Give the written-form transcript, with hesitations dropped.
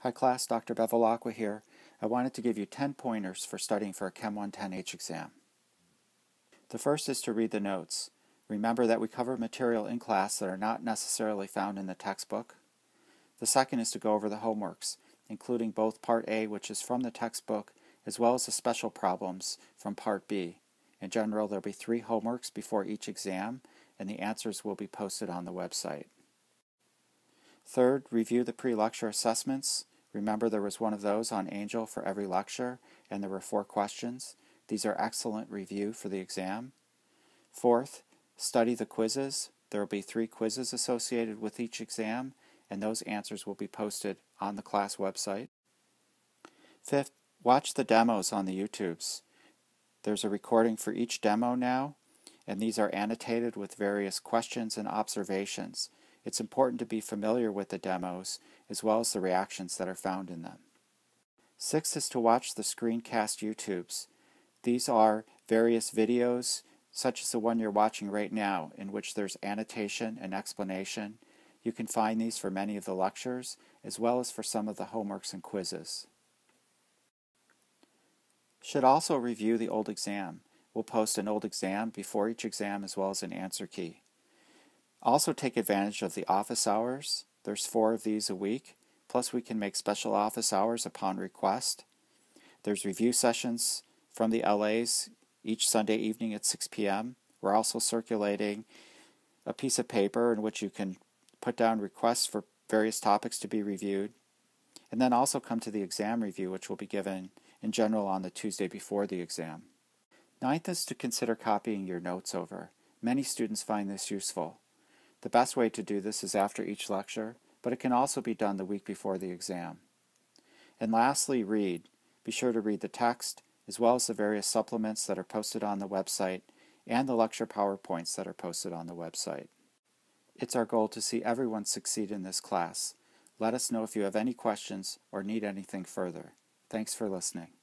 Hi class, Dr. Bevilacqua here. I wanted to give you 10 pointers for studying for a Chem110H exam. The first is to read the notes. Remember that we cover material in class that are not necessarily found in the textbook. The second is to go over the homeworks, including both Part A, which is from the textbook, as well as the special problems from Part B. In general, there will be 3 homeworks before each exam, and the answers will be posted on the website. Third, review the pre-lecture assessments. Remember there was one of those on Angel for every lecture, and there were 4 questions. These are excellent review for the exam. Fourth, study the quizzes. There will be 3 quizzes associated with each exam, and those answers will be posted on the class website. Fifth, watch the demos on the YouTubes. There's a recording for each demo now, and these are annotated with various questions and observations. It's important to be familiar with the demos as well as the reactions that are found in them. Sixth is to watch the screencast YouTubes. These are various videos such as the one you're watching right now in which there's annotation and explanation. You can find these for many of the lectures as well as for some of the homeworks and quizzes. Should also review the old exam. We'll post an old exam before each exam as well as an answer key. Also take advantage of the office hours. There's 4 of these a week, plus we can make special office hours upon request. There's review sessions from the LAs each Sunday evening at 6 p.m. We're also circulating a piece of paper in which you can put down requests for various topics to be reviewed. And then also come to the exam review, which will be given in general on the Tuesday before the exam. Ninth is to consider copying your notes over. Many students find this useful. The best way to do this is after each lecture, but it can also be done the week before the exam. And lastly, read. Be sure to read the text, as well as the various supplements that are posted on the website, and the lecture PowerPoints that are posted on the website. It's our goal to see everyone succeed in this class. Let us know if you have any questions or need anything further. Thanks for listening.